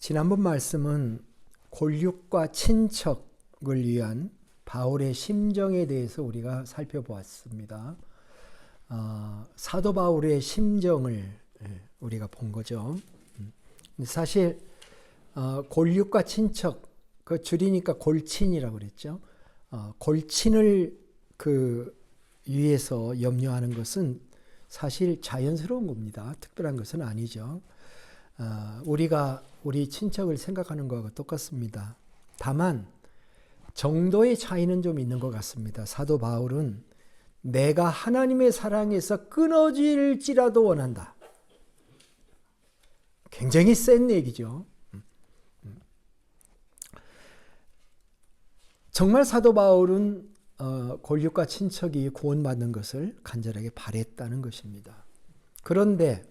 지난번 말씀은 골육과 친척을 위한 바울의 심정에 대해서 우리가 살펴보았습니다. 사도 바울의 심정을 우리가 본 거죠. 사실 골육과 친척, 그 줄이니까 골친이라고 그랬죠. 골친을 위해서 염려하는 것은 사실 자연스러운 겁니다. 특별한 것은 아니죠. 우리가 우리 친척을 생각하는 것과 똑같습니다. 다만 정도의 차이는 좀 있는 것 같습니다. 사도 바울은 내가 하나님의 사랑에서 끊어질지라도 원한다. 굉장히 센 얘기죠. 정말 사도 바울은 골육과 친척이 구원받는 것을 간절하게 바랬다는 것입니다. 그런데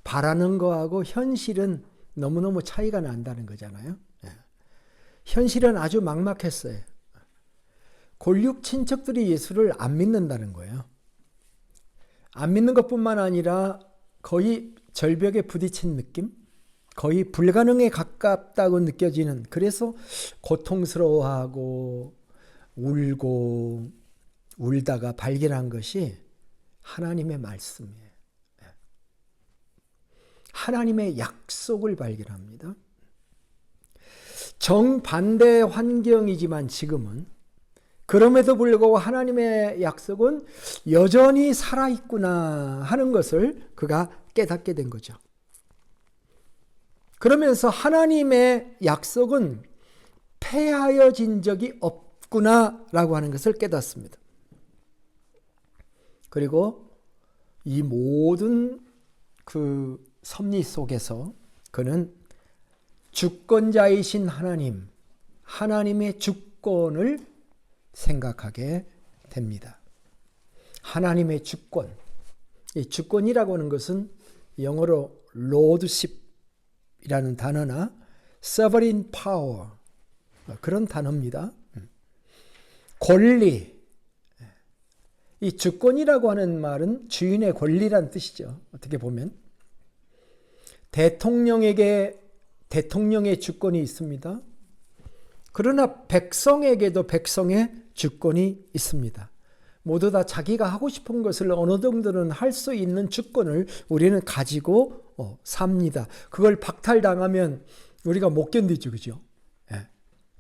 바라는 거하고 현실은 너무너무 차이가 난다는 거잖아요. 현실은 아주 막막했어요. 골육 친척들이 예수를 안 믿는다는 거예요. 안 믿는 것뿐만 아니라 거의 절벽에 부딪힌 느낌? 거의 불가능에 가깝다고 느껴지는, 그래서 고통스러워하고 울고 울다가 발견한 것이 하나님의 말씀이에요. 하나님의 약속을 발견합니다. 정반대 환경이지만 지금은, 그럼에도 불구하고 하나님의 약속은 여전히 살아있구나 하는 것을 그가 깨닫게 된 거죠. 그러면서 하나님의 약속은 패하여진 적이 없구나라고 하는 것을 깨닫습니다. 그리고 이 모든 그 섭리 속에서 그는 주권자이신 하나님, 하나님의 주권을 생각하게 됩니다. 하나님의 주권. 이 주권이라고 하는 것은 영어로 lordship이라는 단어나 sovereign power, 그런 단어입니다. 권리. 이 주권이라고 하는 말은 주인의 권리란 뜻이죠. 어떻게 보면 대통령에게 대통령의 주권이 있습니다. 그러나 백성에게도 백성의 주권이 있습니다. 모두 다 자기가 하고 싶은 것을 어느 정도는 할 수 있는 주권을 우리는 가지고 삽니다. 그걸 박탈당하면 우리가 못 견디죠, 그죠?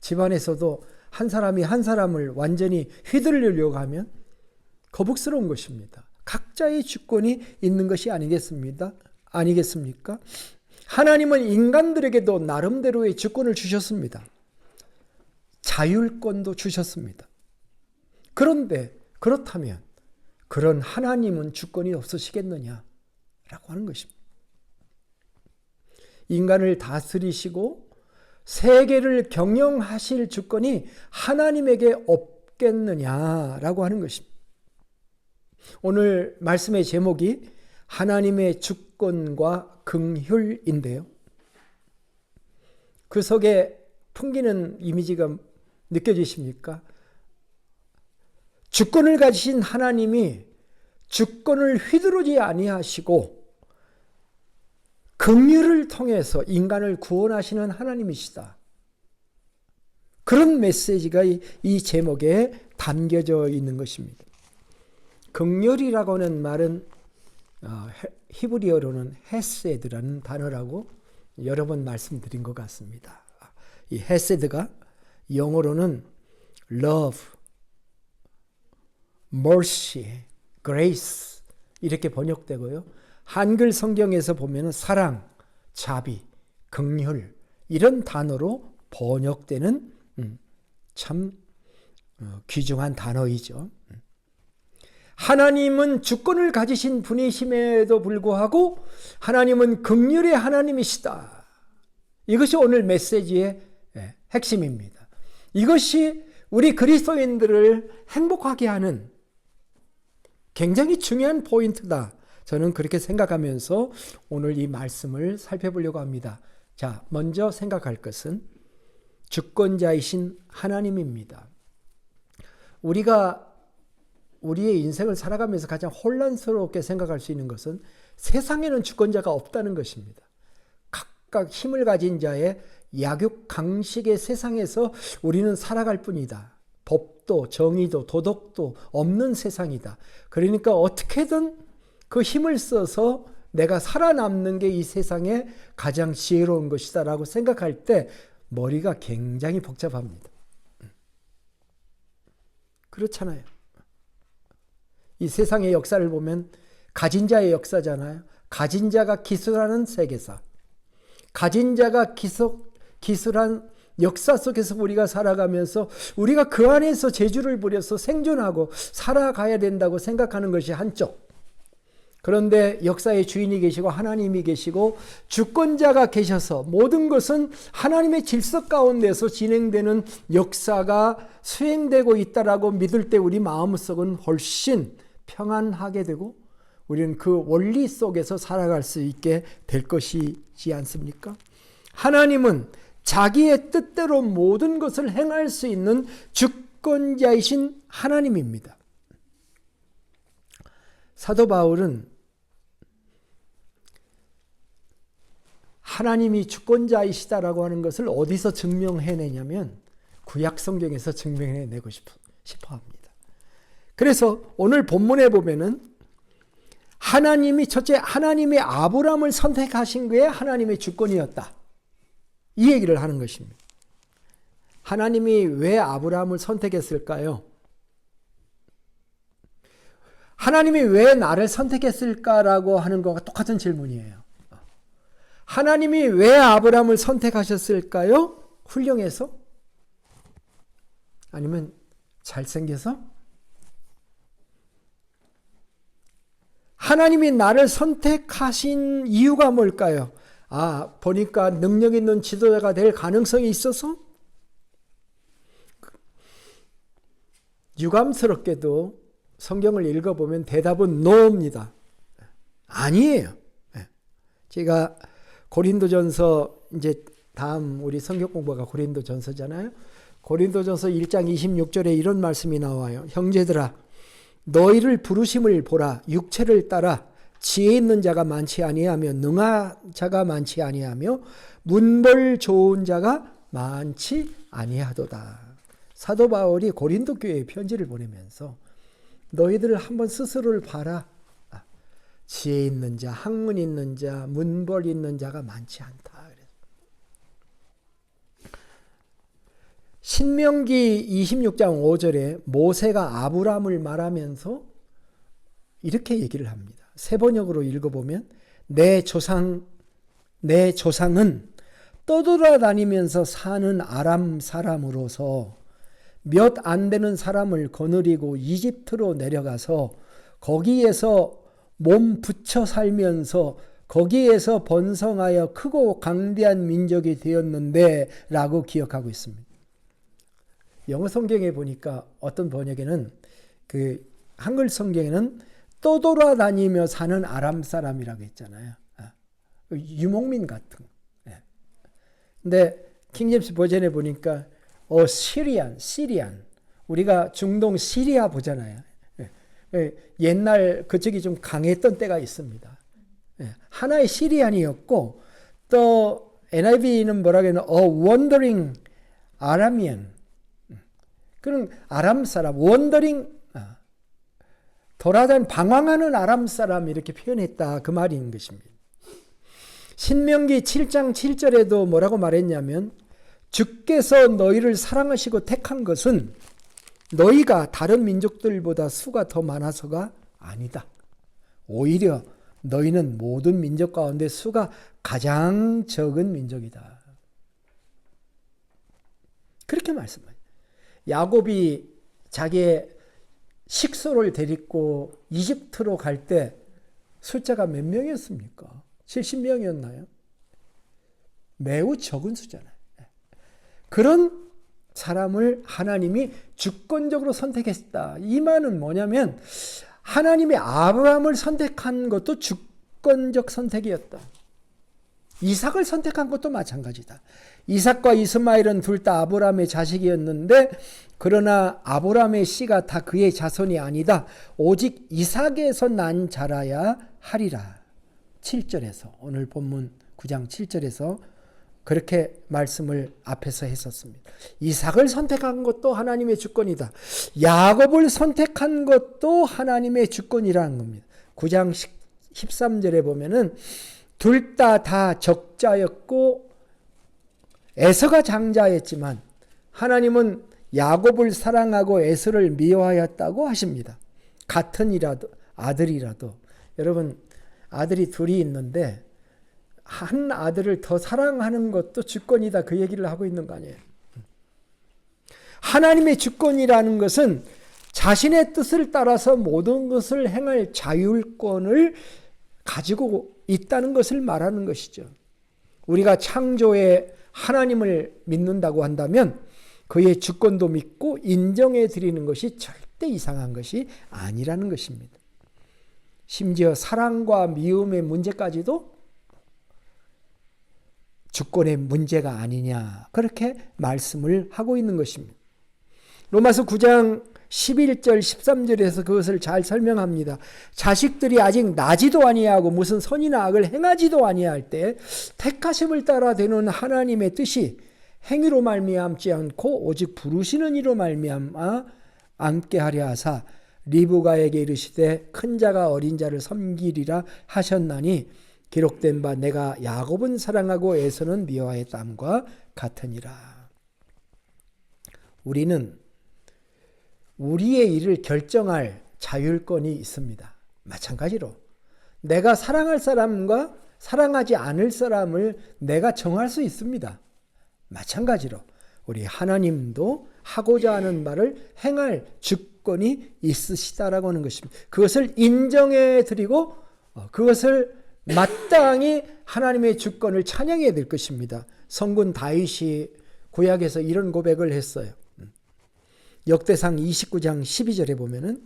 집안에서도 한 사람이 한 사람을 완전히 휘둘리려고 하면 거북스러운 것입니다. 각자의 주권이 있는 것이 아니겠습니까? 하나님은 인간들에게도 나름대로의 주권을 주셨습니다. 자율권도 주셨습니다. 그런데 그렇다면 그런 하나님은 주권이 없으시겠느냐라고 하는 것입니다. 인간을 다스리시고 세계를 경영하실 주권이 하나님에게 없겠느냐라고 하는 것입니다. 오늘 말씀의 제목이 하나님의 주권과 긍휼인데요. 그 속에 풍기는 이미지가 느껴지십니까? 주권을 가지신 하나님이 주권을 휘두르지 아니하시고 긍휼을 통해서 인간을 구원하시는 하나님이시다. 그런 메시지가 이 제목에 담겨져 있는 것입니다. 긍휼이라고 하는 말은 히브리어로는 헤세드라는 단어라고 여러 번 말씀드린 것 같습니다. 이 헤세드가 영어로는 love, mercy, grace 이렇게 번역되고요. 한글 성경에서 보면 사랑, 자비, 긍휼 이런 단어로 번역되는 참 귀중한 단어이죠. 하나님은 주권을 가지신 분이심에도 불구하고 하나님은 긍휼의 하나님이시다. 이것이 오늘 메시지의 핵심입니다. 이것이 우리 그리스도인들을 행복하게 하는 굉장히 중요한 포인트다. 저는 그렇게 생각하면서 오늘 이 말씀을 살펴보려고 합니다. 자, 먼저 생각할 것은 주권자이신 하나님입니다. 우리가 우리의 인생을 살아가면서 가장 혼란스럽게 생각할 수 있는 것은 세상에는 주권자가 없다는 것입니다. 각각 힘을 가진 자의 약육강식의 세상에서 우리는 살아갈 뿐이다. 법도 정의도 도덕도 없는 세상이다. 그러니까 어떻게든 그 힘을 써서 내가 살아남는 게 이 세상에 가장 지혜로운 것이다 라고 생각할 때 머리가 굉장히 복잡합니다. 그렇잖아요. 이 세상의 역사를 보면 가진 자의 역사잖아요. 가진 자가 기술하는 세계사, 가진 자가 기술한 역사 속에서 우리가 살아가면서 우리가 그 안에서 재주를 부려서 생존하고 살아가야 된다고 생각하는 것이 한쪽. 그런데 역사의 주인이 계시고 하나님이 계시고 주권자가 계셔서 모든 것은 하나님의 질서 가운데서 진행되는 역사가 수행되고 있다라고 믿을 때 우리 마음속은 훨씬 평안하게 되고 우리는 그 원리 속에서 살아갈 수 있게 될 것이지 않습니까? 하나님은 자기의 뜻대로 모든 것을 행할 수 있는 주권자이신 하나님입니다. 사도 바울은 하나님이 주권자이시다라고 하는 것을 어디서 증명해내냐면 구약 성경에서 증명해내고 싶어 합니다. 그래서 오늘 본문에 보면은 하나님이 아브라함을 선택하신 게 하나님의 주권이었다. 이 얘기를 하는 것입니다. 하나님이 왜 아브라함을 선택했을까요? 하나님이 왜 나를 선택했을까라고 하는 것과 똑같은 질문이에요. 하나님이 왜 아브라함을 선택하셨을까요? 훌륭해서? 아니면 잘생겨서? 하나님이 나를 선택하신 이유가 뭘까요? 보니까 능력 있는 지도자가 될 가능성이 있어서? 유감스럽게도 성경을 읽어보면 대답은 no입니다. 아니에요. 제가 고린도전서, 이제 다음 우리 성경 공부가 고린도전서잖아요. 고린도전서 1장 26절에 이런 말씀이 나와요. 형제들아, 너희를 부르심을 보라. 육체를 따라 지혜 있는 자가 많지 아니하며 능한 자가 많지 아니하며 문벌 좋은 자가 많지 아니하도다. 사도 바울이 고린도 교회에 편지를 보내면서 너희들 한번 스스로를 봐라. 지혜 있는 자, 학문 있는 자, 문벌 있는 자가 많지 않다. 신명기 26장 5절에 모세가 아브라함을 말하면서 이렇게 얘기를 합니다. 세 번역으로 읽어보면 내 조상은 떠돌아다니면서 사는 아람 사람으로서 몇 안 되는 사람을 거느리고 이집트로 내려가서 거기에서 몸 붙여 살면서 거기에서 번성하여 크고 강대한 민족이 되었는데 라고 기억하고 있습니다. 영어 성경에 보니까 어떤 번역에는 한글 성경에는 떠돌아다니며 사는 아람 사람이라고 했잖아요. 유목민 같은. 근데 킹제임스 버전에 보니까 시리안. 우리가 중동 시리아 보잖아요. 옛날 그쪽이 좀 강했던 때가 있습니다. 하나의 시리안이었고 또 NIV는 뭐라고 하냐, wandering Aramean. 그런 아람 사람, wandering, 방황하는 아람 사람 이렇게 표현했다 그 말인 것입니다. 신명기 7장 7절에도 뭐라고 말했냐면 주께서 너희를 사랑하시고 택한 것은 너희가 다른 민족들보다 수가 더 많아서가 아니다. 오히려 너희는 모든 민족 가운데 수가 가장 적은 민족이다. 그렇게 말씀해요. 야곱이 자기의 식소를 데리고 이집트로 갈 때 숫자가 몇 명이었습니까? 70명이었나요? 매우 적은 숫자잖아요. 그런 사람을 하나님이 주권적으로 선택했다. 이 말은 뭐냐면 하나님이 아브라함을 선택한 것도 주권적 선택이었다. 이삭을 선택한 것도 마찬가지다. 이삭과 이스마엘은 둘 다 아브라함의 자식이었는데 그러나 아브라함의 씨가 다 그의 자손이 아니다. 오직 이삭에서 난 자라야 하리라. 7절에서 오늘 본문 9장 7절에서 그렇게 말씀을 앞에서 했었습니다. 이삭을 선택한 것도 하나님의 주권이다. 야곱을 선택한 것도 하나님의 주권이라는 겁니다. 9장 13절에 보면은 둘 다 적자였고 에서가 장자였지만 하나님은 야곱을 사랑하고 에서를 미워하였다고 하십니다. 같은 아들이라도 여러분 아들이 둘이 있는데 한 아들을 더 사랑하는 것도 주권이다 그 얘기를 하고 있는 거 아니에요. 하나님의 주권이라는 것은 자신의 뜻을 따라서 모든 것을 행할 자율권을 가지고 있다는 것을 말하는 것이죠. 우리가 창조의 하나님을 믿는다고 한다면 그의 주권도 믿고 인정해 드리는 것이 절대 이상한 것이 아니라는 것입니다. 심지어 사랑과 미움의 문제까지도 주권의 문제가 아니냐 그렇게 말씀을 하고 있는 것입니다. 로마서 9장 11절 13절에서 그것을 잘 설명합니다. 자식들이 아직 나지도 아니하고 무슨 선이나 악을 행하지도 아니할 때 택하심을 따라 되는 하나님의 뜻이 행위로 말미암지 않고 오직 부르시는 이로 말미암아 함께 하려 하사 리브가에게 이르시되 큰 자가 어린 자를 섬기리라 하셨나니 기록된 바 내가 야곱은 사랑하고 에서는 미워하였다함과 같으니라. 우리는 우리의 일을 결정할 자율권이 있습니다. 마찬가지로 내가 사랑할 사람과 사랑하지 않을 사람을 내가 정할 수 있습니다. 마찬가지로 우리 하나님도 하고자 하는 바를 행할 주권이 있으시다라고 하는 것입니다. 그것을 인정해 드리고 그것을 마땅히 하나님의 주권을 찬양해야 될 것입니다. 성군 다윗이 구약에서 이런 고백을 했어요. 역대상 29장 12절에 보면은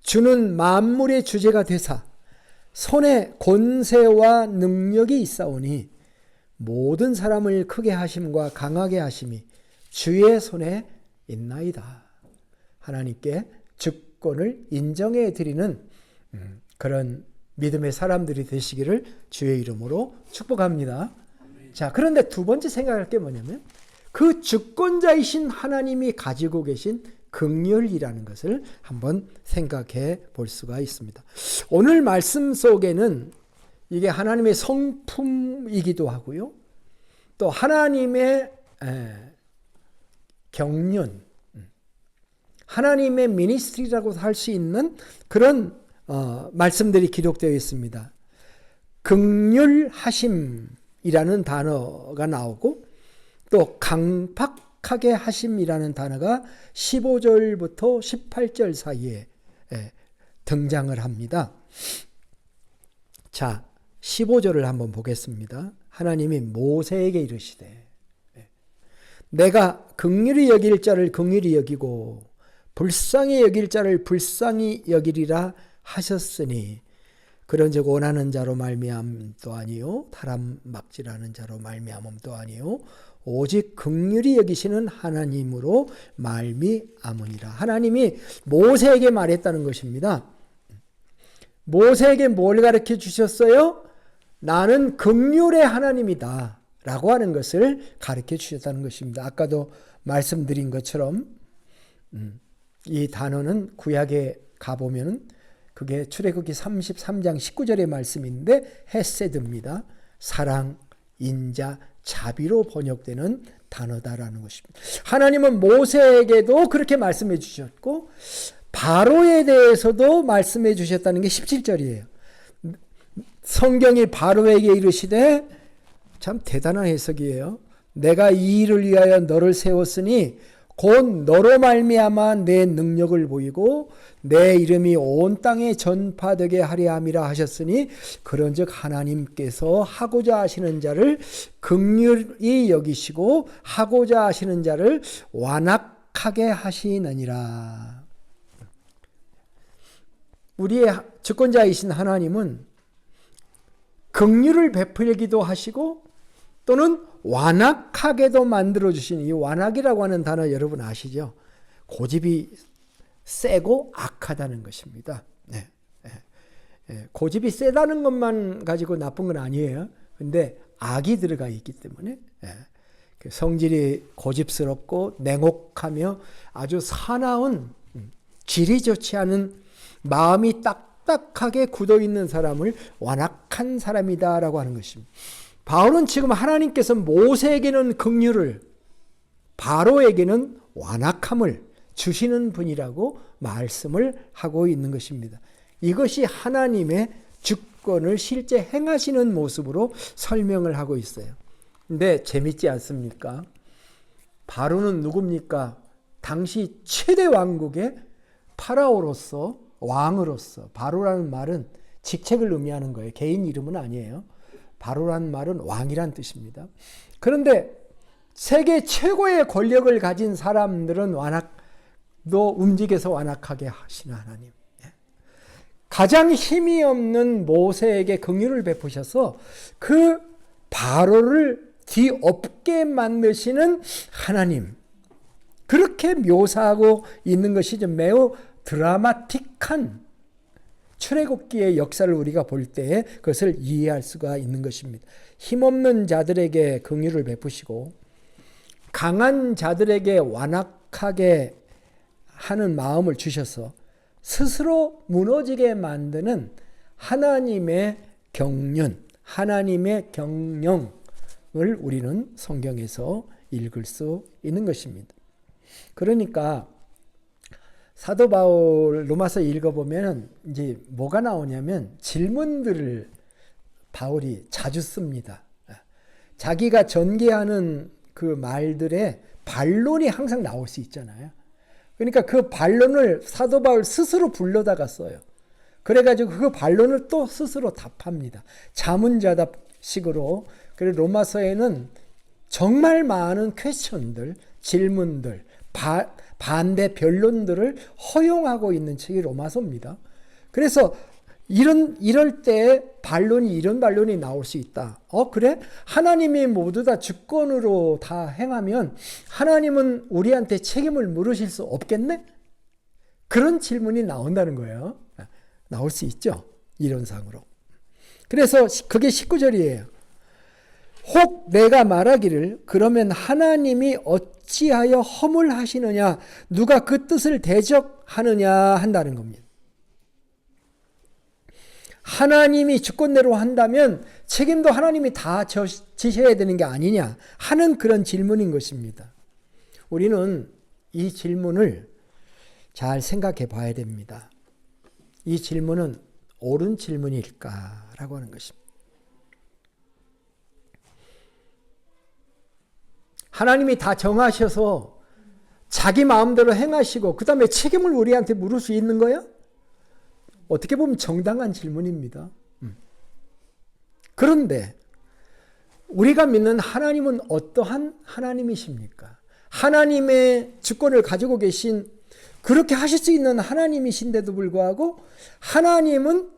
주는 만물의 주제가 되사 손에 권세와 능력이 있사오니 모든 사람을 크게 하심과 강하게 하심이 주의 손에 있나이다. 하나님께 주권을 인정해 드리는 그런 믿음의 사람들이 되시기를 주의 이름으로 축복합니다. 자, 그런데 두 번째 생각할 게 뭐냐면 그 주권자이신 하나님이 가지고 계신 긍휼이라는 것을 한번 생각해 볼 수가 있습니다. 오늘 말씀 속에는 이게 하나님의 성품이기도 하고요. 또 하나님의 경륜, 하나님의 미니스트리라고 할 수 있는 그런 말씀들이 기록되어 있습니다. 긍휼하심이라는 단어가 나오고 또 강팍하게 하심이라는 단어가 15절부터 18절 사이에 등장을 합니다. 자, 15절을 한번 보겠습니다. 하나님이 모세에게 이르시되 내가 긍휼히 여길 자를 긍휼히 여기고 불쌍히 여길 자를 불쌍히 여기리라 하셨으니 그런즉 원하는 자로 말미암음도 아니요 다람막질하는 자로 말미암음도 아니요 오직 긍휼히 여기시는 하나님으로 말미암으니라. 하나님이 모세에게 말했다는 것입니다. 모세에게 뭘 가르쳐 주셨어요? 나는 긍휼의 하나님이다 라고 하는 것을 가르쳐 주셨다는 것입니다. 아까도 말씀드린 것처럼 이 단어는 구약에 가보면 그게 출애굽기 33장 19절의 말씀인데 헤세드입니다. 사랑, 인자, 자비로 번역되는 단어다라는 것입니다. 하나님은 모세에게도 그렇게 말씀해 주셨고 바로에 대해서도 말씀해 주셨다는 게 17절이에요. 성경이 바로에게 이르시되 참 대단한 해석이에요. 내가 이 일을 위하여 너를 세웠으니 곧 너로 말미암아 내 능력을 보이고 내 이름이 온 땅에 전파되게 하려 함이라 하셨으니 그런즉 하나님께서 하고자 하시는 자를 긍휼히 여기시고 하고자 하시는 자를 완악하게 하시느니라. 우리의 주권자이신 하나님은 긍휼을 베풀기도 하시고 또는 완악하게도 만들어주신 이 완악이라고 하는 단어 여러분 아시죠? 고집이 세고 악하다는 것입니다. 고집이 세다는 것만 가지고 나쁜 건 아니에요. 근데 악이 들어가 있기 때문에 성질이 고집스럽고 냉혹하며 아주 사나운 질이 좋지 않은 마음이 딱딱하게 굳어있는 사람을 완악한 사람이다라고 하는 것입니다. 바울은 지금 하나님께서 모세에게는 긍휼을, 바로에게는 완악함을 주시는 분이라고 말씀을 하고 있는 것입니다. 이것이 하나님의 주권을 실제 행하시는 모습으로 설명을 하고 있어요. 근데 재밌지 않습니까? 바로는 누굽니까? 당시 최대 왕국의 파라오로서, 왕으로서, 바로라는 말은 직책을 의미하는 거예요. 개인 이름은 아니에요. 바로라는 말은 왕이란 뜻입니다. 그런데 세계 최고의 권력을 가진 사람들은 완악도 움직여서 완악하게 하시는 하나님. 가장 힘이 없는 모세에게 긍휼을 베푸셔서 그 바로를 뒤엎게 만드시는 하나님. 그렇게 묘사하고 있는 것이 좀 매우 드라마틱한 출애굽기의 역사를 우리가 볼 때에 그것을 이해할 수가 있는 것입니다. 힘없는 자들에게 긍휼을 베푸시고 강한 자들에게 완악하게 하는 마음을 주셔서 스스로 무너지게 만드는 하나님의 경륜, 하나님의 경영을 우리는 성경에서 읽을 수 있는 것입니다. 그러니까 사도 바울 로마서 읽어보면 이제 뭐가 나오냐면 질문들을 바울이 자주 씁니다. 자기가 전개하는 그 말들의 반론이 항상 나올 수 있잖아요. 그러니까 그 반론을 사도 바울 스스로 불러다가 써요. 그래가지고 그 반론을 또 스스로 답합니다. 자문자답식으로. 그리고 로마서에는 정말 많은 퀘스천들, 질문들, 반대 변론들을 허용하고 있는 책이 로마서입니다. 그래서 이럴 때 이런 반론이 나올 수 있다. 그래? 하나님이 모두 다 주권으로 다 행하면 하나님은 우리한테 책임을 물으실 수 없겠네? 그런 질문이 나온다는 거예요. 나올 수 있죠. 이론상으로. 그래서 그게 19절이에요. 혹 내가 말하기를 그러면 하나님이 어찌하여 허물하시느냐, 누가 그 뜻을 대적하느냐 한다는 겁니다. 하나님이 주권대로 한다면 책임도 하나님이 다 지셔야 되는 게 아니냐 하는 그런 질문인 것입니다. 우리는 이 질문을 잘 생각해 봐야 됩니다. 이 질문은 옳은 질문일까라고 하는 것입니다. 하나님이 다 정하셔서 자기 마음대로 행하시고 그 다음에 책임을 우리한테 물을 수 있는 거야? 어떻게 보면 정당한 질문입니다. 그런데 우리가 믿는 하나님은 어떠한 하나님이십니까? 하나님의 주권을 가지고 계신, 그렇게 하실 수 있는 하나님이신데도 불구하고 하나님은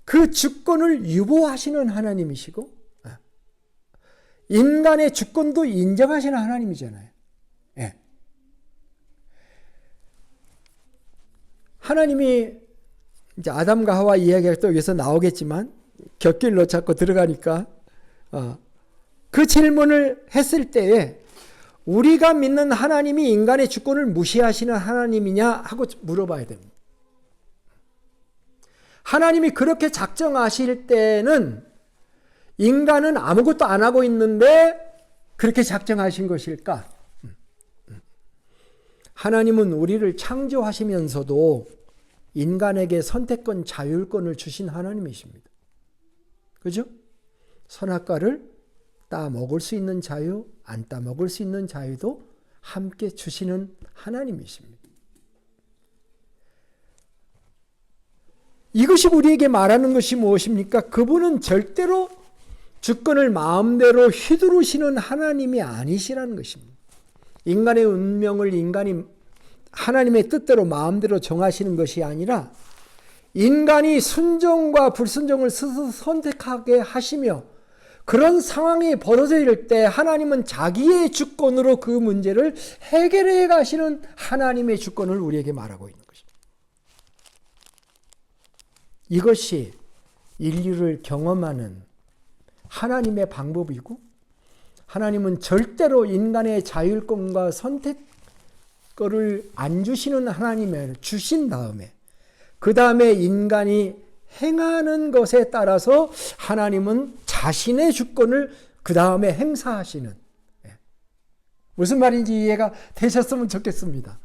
그 주권을 유보하시는 하나님이시고 인간의 주권도 인정하시는 하나님이잖아요. 예. 하나님이 이제 아담과 하와 이야기가 또 여기서 나오겠지만 곁길로 자꾸 들어가니까 그 질문을 했을 때에 우리가 믿는 하나님이 인간의 주권을 무시하시는 하나님이냐 하고 물어봐야 됩니다. 하나님이 그렇게 작정하실 때는 인간은 아무것도 안 하고 있는데 그렇게 작정하신 것일까? 하나님은 우리를 창조하시면서도 인간에게 선택권, 자율권을 주신 하나님이십니다. 그죠? 선악과를 따 먹을 수 있는 자유, 안 따 먹을 수 있는 자유도 함께 주시는 하나님이십니다. 이것이 우리에게 말하는 것이 무엇입니까? 그분은 절대로 주권을 마음대로 휘두르시는 하나님이 아니시라는 것입니다. 인간의 운명을 인간이 하나님의 뜻대로 마음대로 정하시는 것이 아니라 인간이 순종과 불순종을 스스로 선택하게 하시며 그런 상황이 벌어질 때 하나님은 자기의 주권으로 그 문제를 해결해 가시는 하나님의 주권을 우리에게 말하고 있는 것입니다. 이것이 인류를 경험하는 하나님의 방법이고, 하나님은 절대로 인간의 자율권과 선택권을 안 주시는 하나님을 주신 다음에, 그 다음에 인간이 행하는 것에 따라서 하나님은 자신의 주권을 그 다음에 행사하시는, 무슨 말인지 이해가 되셨으면 좋겠습니다.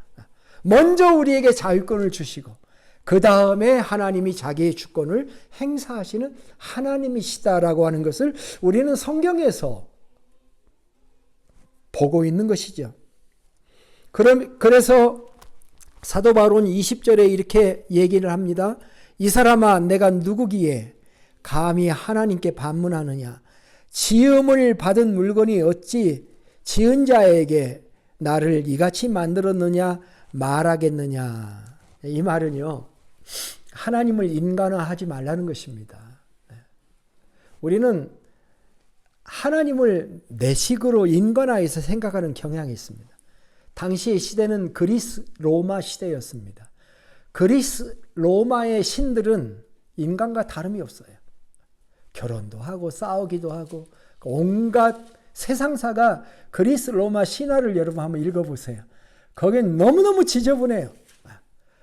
먼저 우리에게 자율권을 주시고 그 다음에 하나님이 자기의 주권을 행사하시는 하나님이시다라고 하는 것을 우리는 성경에서 보고 있는 것이죠. 그래서 사도 바울은 20절에 이렇게 얘기를 합니다. 이 사람아, 내가 누구기에 감히 하나님께 반문하느냐? 지음을 받은 물건이 어찌 지은 자에게 나를 이같이 만들었느냐 말하겠느냐. 이 말은요, 하나님을 인간화하지 말라는 것입니다. 우리는 하나님을 내 식으로 인간화해서 생각하는 경향이 있습니다. 당시의 시대는 그리스 로마 시대였습니다. 그리스 로마의 신들은 인간과 다름이 없어요. 결혼도 하고 싸우기도 하고 온갖 세상사가 그리스 로마 신화를 여러분 한번 읽어보세요. 거긴 너무너무 지저분해요.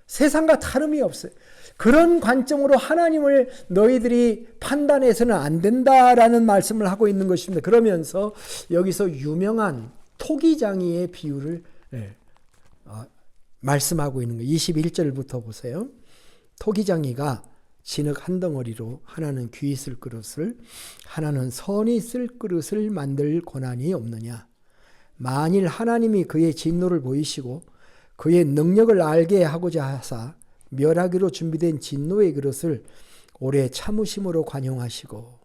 세상과 다름이 없어요. 그런 관점으로 하나님을 너희들이 판단해서는 안 된다라는 말씀을 하고 있는 것입니다. 그러면서 여기서 유명한 토기장이의 비유를 말씀하고 있는 거예요. 21절부터 보세요. 토기장이가 진흙 한 덩어리로 하나는 귀 쓸 그릇을 하나는 선이 쓸 그릇을 만들 권한이 없느냐. 만일 하나님이 그의 진노를 보이시고 그의 능력을 알게 하고자 하사 멸하기로 준비된 진노의 그릇을 오래 참으심으로 관용하시고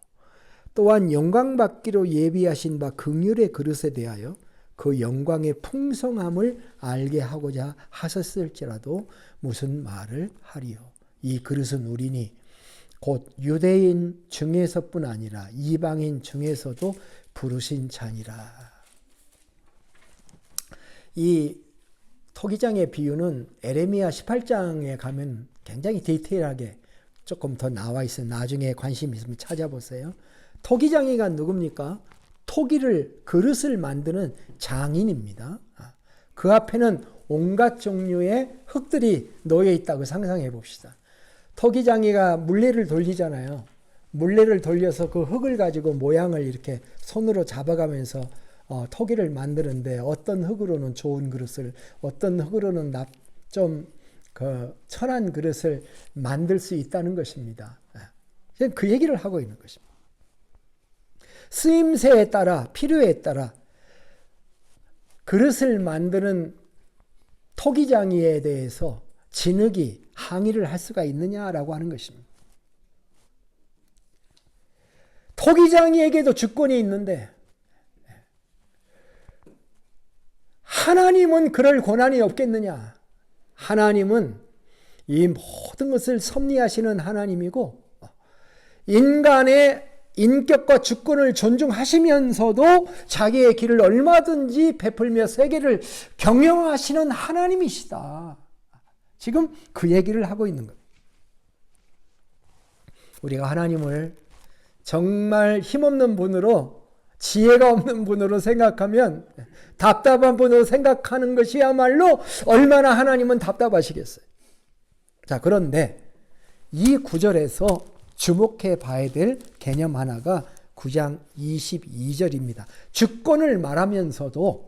또한 영광받기로 예비하신 바 긍휼의 그릇에 대하여 그 영광의 풍성함을 알게 하고자 하셨을지라도 무슨 말을 하리요. 이 그릇은 우리니 곧 유대인 중에서뿐 아니라 이방인 중에서도 부르신 자니라. 이 토기장의 비유는 에레미야 18장에 가면 굉장히 디테일하게 조금 더 나와 있어요. 나중에 관심 있으면 찾아보세요. 토기장이가 누굽니까? 토기를, 그릇을 만드는 장인입니다. 그 앞에는 온갖 종류의 흙들이 놓여 있다고 상상해 봅시다. 토기장이가 물레를 돌리잖아요. 물레를 돌려서 그 흙을 가지고 모양을 이렇게 손으로 잡아가면서 토기를 만드는데 어떤 흙으로는 좋은 그릇을, 어떤 흙으로는 좀 천한 그릇을 만들 수 있다는 것입니다. 그 얘기를 하고 있는 것입니다. 쓰임새에 따라, 필요에 따라 그릇을 만드는 토기장이에 대해서 진흙이 항의를 할 수가 있느냐라고 하는 것입니다. 토기장이에게도 주권이 있는데 하나님은 그럴 권한이 없겠느냐? 하나님은 이 모든 것을 섭리하시는 하나님이고 인간의 인격과 주권을 존중하시면서도 자기의 길을 얼마든지 베풀며 세계를 경영하시는 하나님이시다. 지금 그 얘기를 하고 있는 겁니다. 우리가 하나님을 정말 힘없는 분으로, 지혜가 없는 분으로 생각하면, 답답한 분으로 생각하는 것이야말로 얼마나 하나님은 답답하시겠어요. 자, 그런데 이 구절에서 주목해 봐야 될 개념 하나가 9장 22절입니다. 주권을 말하면서도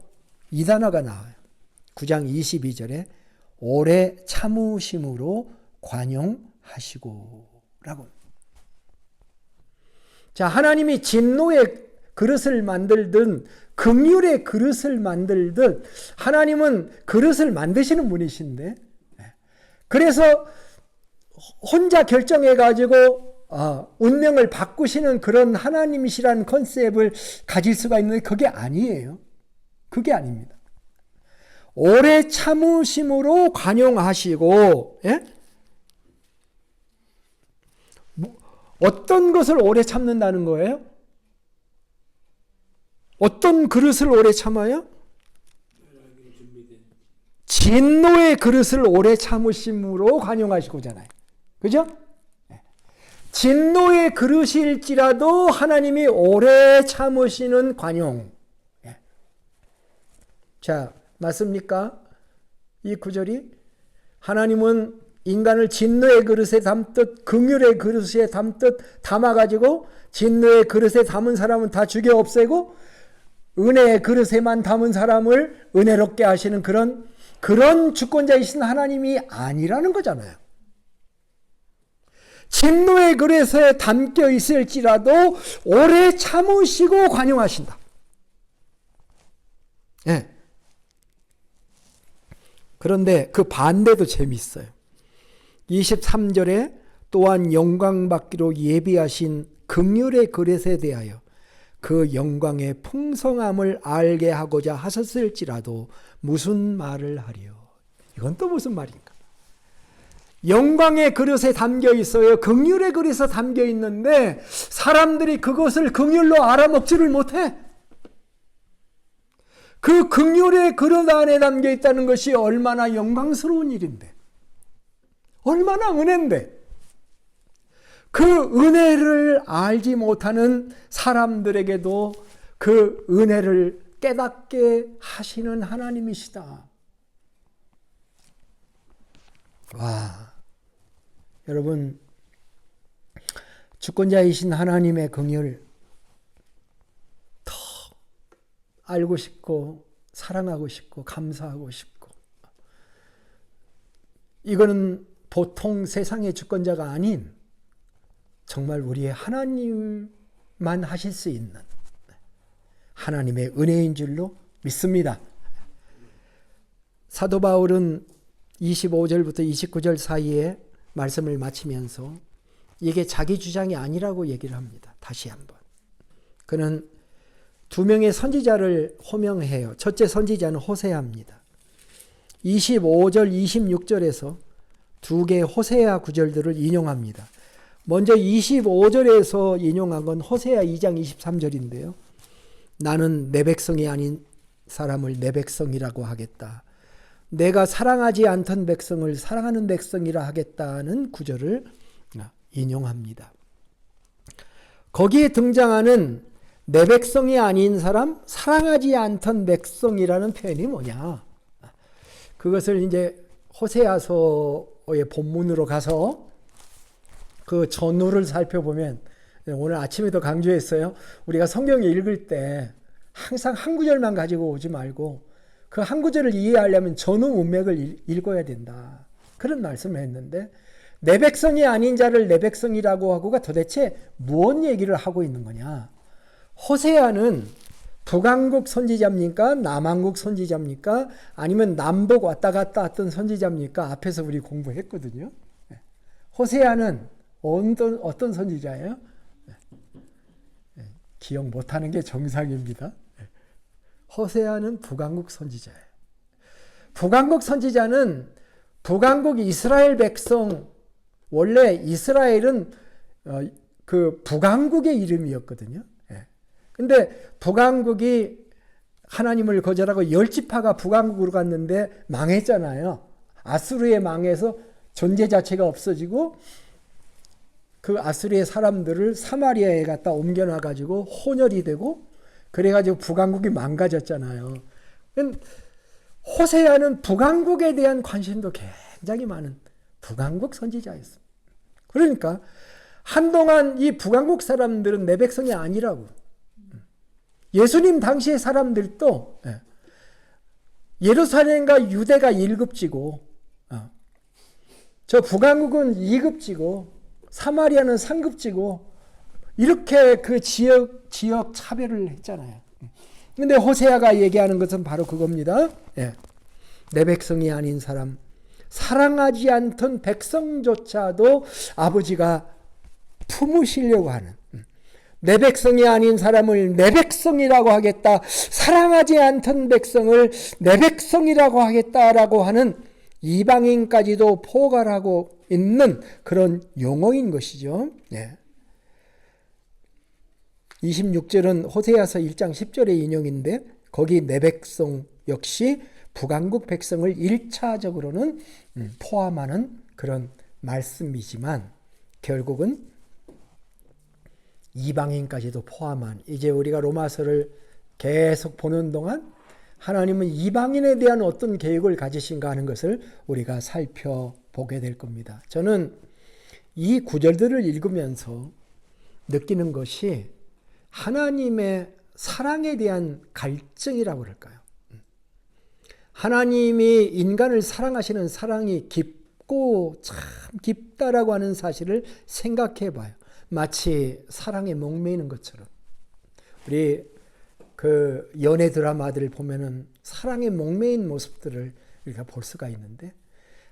이 단어가 나와요. 9장 22절에 오래 참으심으로 관용하시고 라고. 자, 하나님이 진노의 그릇을 만들든 긍휼의 그릇을 만들든 하나님은 그릇을 만드시는 분이신데, 그래서 혼자 결정해가지고 운명을 바꾸시는 그런 하나님이시라는 컨셉을 가질 수가 있는데 그게 아니에요. 그게 아닙니다. 오래 참으심으로 관용하시고, 예? 어떤 것을 오래 참는다는 거예요? 어떤 그릇을 오래 참아요? 진노의 그릇을 오래 참으심으로 관용하시고잖아요. 그죠? 진노의 그릇일지라도 하나님이 오래 참으시는 관용. 자, 맞습니까? 이 구절이 하나님은 인간을 진노의 그릇에 담듯 긍휼의 그릇에 담듯 담아가지고 진노의 그릇에 담은 사람은 다 죽여 없애고 은혜의 그릇에만 담은 사람을 은혜롭게 하시는 그런 주권자이신 하나님이 아니라는 거잖아요. 진노의 그릇에 담겨 있을지라도 오래 참으시고 관용하신다. 네. 그런데 그 반대도 재미있어요. 23절에 또한 영광 받기로 예비하신 긍휼의 그릇에 대하여 그 영광의 풍성함을 알게 하고자 하셨을지라도 무슨 말을 하리요. 이건 또 무슨 말인가? 영광의 그릇에 담겨 있어요. 긍휼의 그릇에 담겨 있는데 사람들이 그것을 긍휼로 알아먹지를 못해. 그 긍휼의 그릇 안에 담겨 있다는 것이 얼마나 영광스러운 일인데, 얼마나 은혜인데, 그 은혜를 알지 못하는 사람들에게도 그 은혜를 깨닫게 하시는 하나님이시다. 와, 여러분, 주권자이신 하나님의 긍휼 더 알고 싶고 사랑하고 싶고 감사하고 싶고, 이거는 보통 세상의 주권자가 아닌 정말 우리의 하나님만 하실 수 있는 하나님의 은혜인 줄로 믿습니다. 사도 바울은 25절부터 29절 사이에 말씀을 마치면서 이게 자기 주장이 아니라고 얘기를 합니다. 다시 한번. 그는 두 명의 선지자를 호명해요. 첫째 선지자는 호세아입니다. 25절, 26절에서 두 개의 호세아 구절들을 인용합니다. 먼저 25절에서 인용한 건 호세아 2장 23절인데요. 나는 내 백성이 아닌 사람을 내 백성이라고 하겠다. 내가 사랑하지 않던 백성을 사랑하는 백성이라 하겠다는 구절을 인용합니다. 거기에 등장하는 내 백성이 아닌 사람, 사랑하지 않던 백성이라는 표현이 뭐냐? 그것을 이제 호세아서의 본문으로 가서 그 전후를 살펴보면, 오늘 아침에도 강조했어요. 우리가 성경 읽을 때 항상 한 구절만 가지고 오지 말고 그 한 구절을 이해하려면 전후 문맥을 읽어야 된다. 그런 말씀을 했는데, 내 백성이 아닌 자를 내 백성이라고 하고가 도대체 무엇 얘기를 하고 있는 거냐? 호세아는 북왕국 선지자입니까? 남왕국 선지자입니까? 아니면 남북 왔다 갔다 했던 선지자입니까? 앞에서 우리 공부했거든요. 호세아는 어떤 선지자예요? 기억 못하는 게 정상입니다. 호세아는 북왕국 선지자예요. 북왕국 선지자는 북왕국 이스라엘 백성, 원래 이스라엘은 그 북왕국의 이름이었거든요. 근데 북왕국이 하나님을 거절하고 10지파가 북왕국으로 갔는데 망했잖아요. 아수르에 망해서 존재 자체가 없어지고 그 아수르의 사람들을 사마리아에 갖다 옮겨놔가지고 혼혈이 되고 그래가지고 북왕국이 망가졌잖아요. 호세아는 북왕국에 대한 관심도 굉장히 많은 북왕국 선지자였습니다. 그러니까 한동안 이 북왕국 사람들은 내 백성이 아니라고. 예수님 당시의 사람들도 예루살렘과 유대가 1급지고 저 북왕국은 2급지고 사마리아는 3급지고 이렇게 그 지역 차별을 했잖아요. 근데 호세아가 얘기하는 것은 바로 그겁니다. 내 백성이 아닌 사람, 사랑하지 않던 백성조차도 아버지가 품으시려고 하는, 내 백성이 아닌 사람을 내 백성이라고 하겠다, 사랑하지 않던 백성을 내 백성이라고 하겠다라고 하는 이방인까지도 포괄하고 있는 그런 용어인 것이죠. 26절은 호세아서 1장 10절의 인용인데 거기 내 백성 역시 북왕국 백성을 1차적으로는 포함하는 그런 말씀이지만 결국은 이방인까지도 포함한, 이제 우리가 로마서를 계속 보는 동안 하나님은 이방인에 대한 어떤 계획을 가지신가 하는 것을 우리가 살펴보게 될 겁니다. 저는 이 구절들을 읽으면서 느끼는 것이 하나님의 사랑에 대한 갈증이라고 그럴까요? 하나님이 인간을 사랑하시는 사랑이 깊고 참 깊다라고 하는 사실을 생각해 봐요. 마치 사랑에 목매이는 것처럼. 우리 그 연애 드라마들을 보면은 사랑에 목매인 모습들을 우리가 볼 수가 있는데,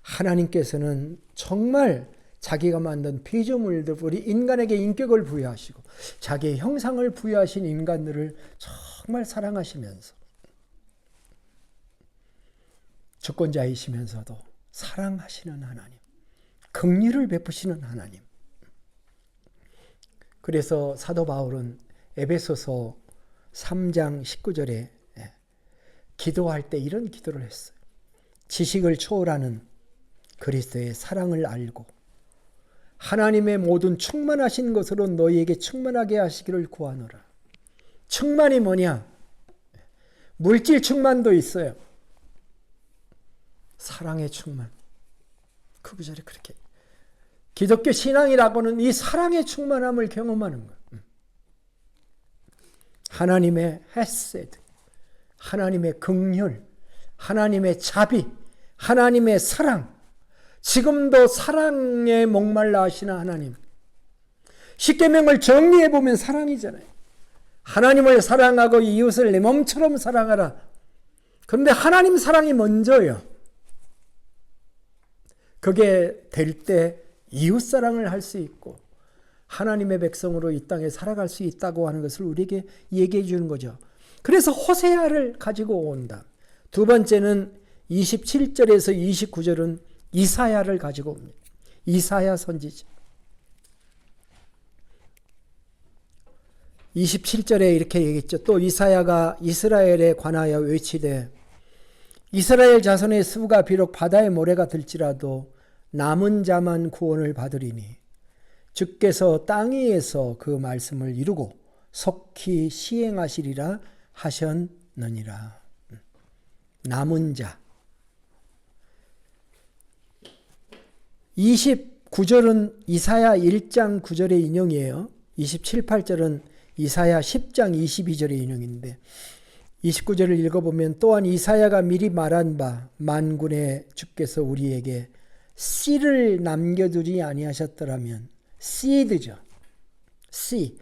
하나님께서는 정말 자기가 만든 피조물들, 우리 인간에게 인격을 부여하시고 자기의 형상을 부여하신 인간들을 정말 사랑하시면서, 주권자이시면서도 사랑하시는 하나님, 긍휼을 베푸시는 하나님. 그래서 사도 바울은 에베소서 3장 19절에 기도할 때 이런 기도를 했어요. 지식을 초월하는 그리스도의 사랑을 알고 하나님의 모든 충만하신 것으로 너희에게 충만하게 하시기를 구하노라. 충만이 뭐냐? 물질 충만도 있어요. 사랑의 충만. 그 구절이 그렇게. 기독교 신앙이라고는 이 사랑의 충만함을 경험하는 거예요. 하나님의 헤세드, 하나님의 긍휼, 하나님의 자비, 하나님의 사랑, 지금도 사랑에 목말라 하시는 하나님. 십계명을 정리해 보면 사랑이잖아요. 하나님을 사랑하고 이웃을 내 몸처럼 사랑하라. 그런데 하나님 사랑이 먼저요. 그게 될 때 이웃 사랑을 할 수 있고 하나님의 백성으로 이 땅에 살아갈 수 있다고 하는 것을 우리에게 얘기해 주는 거죠. 그래서 호세아를 가지고 온다. 두 번째는 27절에서 29절은 이사야를 가지고 옵니다. 이사야 선지자. 27절에 이렇게 얘기했죠. 또 이사야가 이스라엘에 관하여 외치되 이스라엘 자손의 수가 비록 바다의 모래가 들지라도 남은 자만 구원을 받으리니 주께서 땅 위에서 그 말씀을 이루고 속히 시행하시리라 하셨느니라. 남은 자. 29절은 이사야 1장 9절의 인용이에요. 27, 8절은 이사야 10장 22절의 인용인데 29절을 읽어보면 또한 이사야가 미리 말한 바 만군의 주께서 우리에게 씨를 남겨두지 아니하셨더라면 씨드죠. 씨,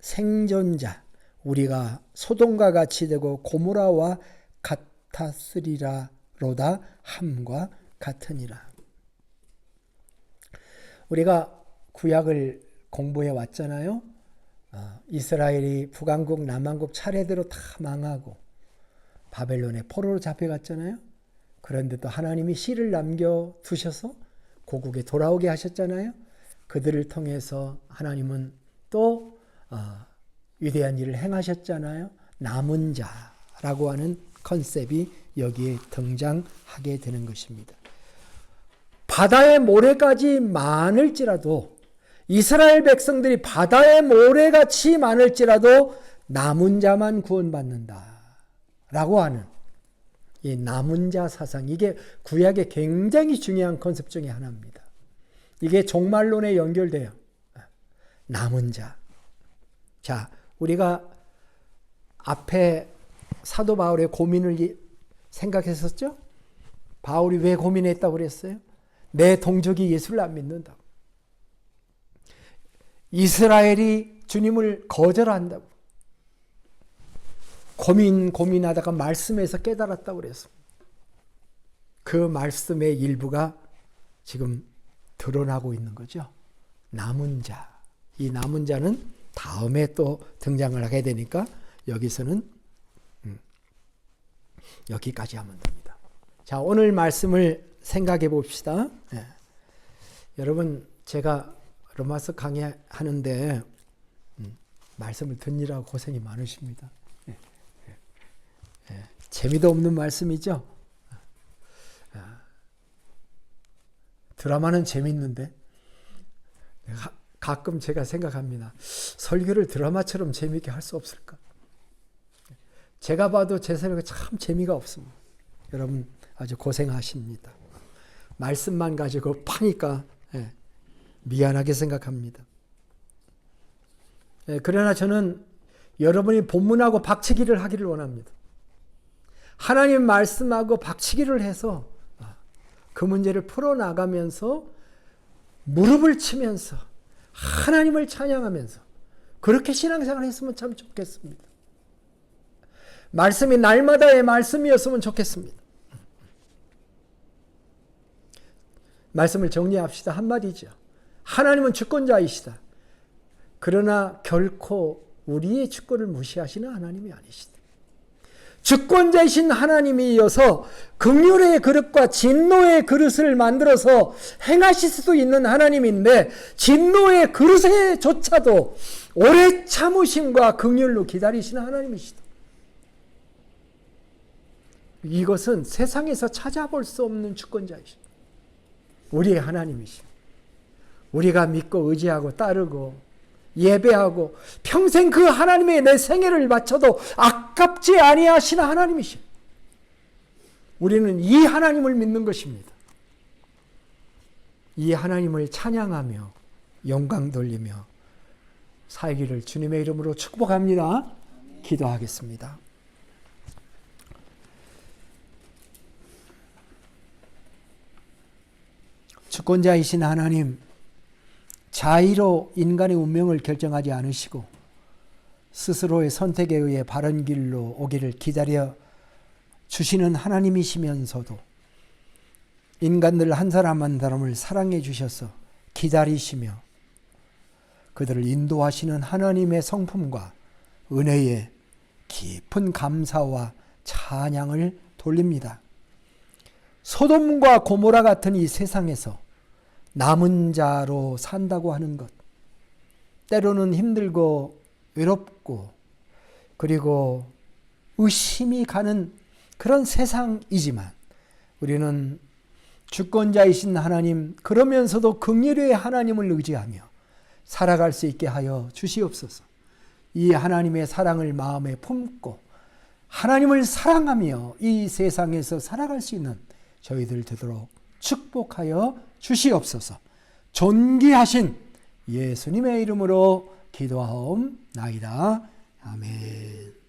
생존자. 우리가 소돔과 같이 되고 고모라와 같았으리라로다 함과 같으니라. 우리가 구약을 공부해 왔잖아요. 이스라엘이 북왕국 남왕국 차례대로 다 망하고 바벨론의 포로로 잡혀갔잖아요. 그런데도 하나님이 씨를 남겨두셔서 고국에 돌아오게 하셨잖아요. 그들을 통해서 하나님은 또 위대한 일을 행하셨잖아요. 남은 자라고 하는 컨셉이 여기에 등장하게 되는 것입니다. 바다의 모래까지 많을지라도 이스라엘 백성들이 바다의 모래같이 많을지라도 남은 자만 구원받는다 라고 하는 이 남은 자 사상, 이게 구약의 굉장히 중요한 컨셉 중에 하나입니다. 이게 종말론에 연결돼요. 남은 자. 자, 우리가 앞에 사도 바울의 고민을 생각했었죠? 바울이 왜 고민했다고 그랬어요? 내 동족이 예수를 안 믿는다고. 이스라엘이 주님을 거절한다고. 고민하다가 말씀에서 깨달았다고 그랬습니다. 그 말씀의 일부가 지금 드러나고 있는 거죠. 남은 자. 이 남은 자는 다음에 또 등장을 하게 되니까 여기서는 여기까지 하면 됩니다. 자, 오늘 말씀을 생각해 봅시다. 네. 여러분, 제가 로마서 강의하는데 말씀을 듣느라고 고생이 많으십니다. 네. 네. 재미도 없는 말씀이죠. 드라마는 재밌는데 가끔 제가 생각합니다. 설교를 드라마처럼 재미있게 할 수 없을까? 제가 봐도 제 설교가 참 재미가 없습니다. 여러분 아주 고생하십니다. 말씀만 가지고 파니까 미안하게 생각합니다. 그러나 저는 여러분이 본문하고 박치기를 하기를 원합니다. 하나님 말씀하고 박치기를 해서 그 문제를 풀어나가면서 무릎을 치면서 하나님을 찬양하면서 그렇게 신앙생활을 했으면 참 좋겠습니다. 말씀이 날마다의 말씀이었으면 좋겠습니다. 말씀을 정리합시다. 한마디죠. 하나님은 주권자이시다. 그러나 결코 우리의 주권을 무시하시는 하나님이 아니시다. 주권자이신 하나님이 이어서 긍휼의 그릇과 진노의 그릇을 만들어서 행하실 수도 있는 하나님인데 진노의 그릇에조차도 오래 참으심과 긍휼로 기다리시는 하나님이시다. 이것은 세상에서 찾아볼 수 없는 주권자이시다. 우리의 하나님이시다. 우리가 믿고 의지하고 따르고 예배하고 평생 그 하나님의 내 생애를 바쳐도 아깝지 아니하시는 하나님이시오. 우리는 이 하나님을 믿는 것입니다. 이 하나님을 찬양하며 영광 돌리며 살기를 주님의 이름으로 축복합니다. 기도하겠습니다. 주권자이신 하나님, 자의로 인간의 운명을 결정하지 않으시고 스스로의 선택에 의해 바른 길로 오기를 기다려 주시는 하나님이시면서도 인간들 한 사람 한 사람을 사랑해 주셔서 기다리시며 그들을 인도하시는 하나님의 성품과 은혜에 깊은 감사와 찬양을 돌립니다. 소돔과 고모라 같은 이 세상에서 남은 자로 산다고 하는 것, 때로는 힘들고 외롭고 그리고 의심이 가는 그런 세상이지만 우리는 주권자이신 하나님, 그러면서도 긍휼의 하나님을 의지하며 살아갈 수 있게 하여 주시옵소서. 이 하나님의 사랑을 마음에 품고 하나님을 사랑하며 이 세상에서 살아갈 수 있는 저희들 되도록 축복하여 주시옵소서. 존귀하신 예수님의 이름으로 기도하옵나이다. 아멘.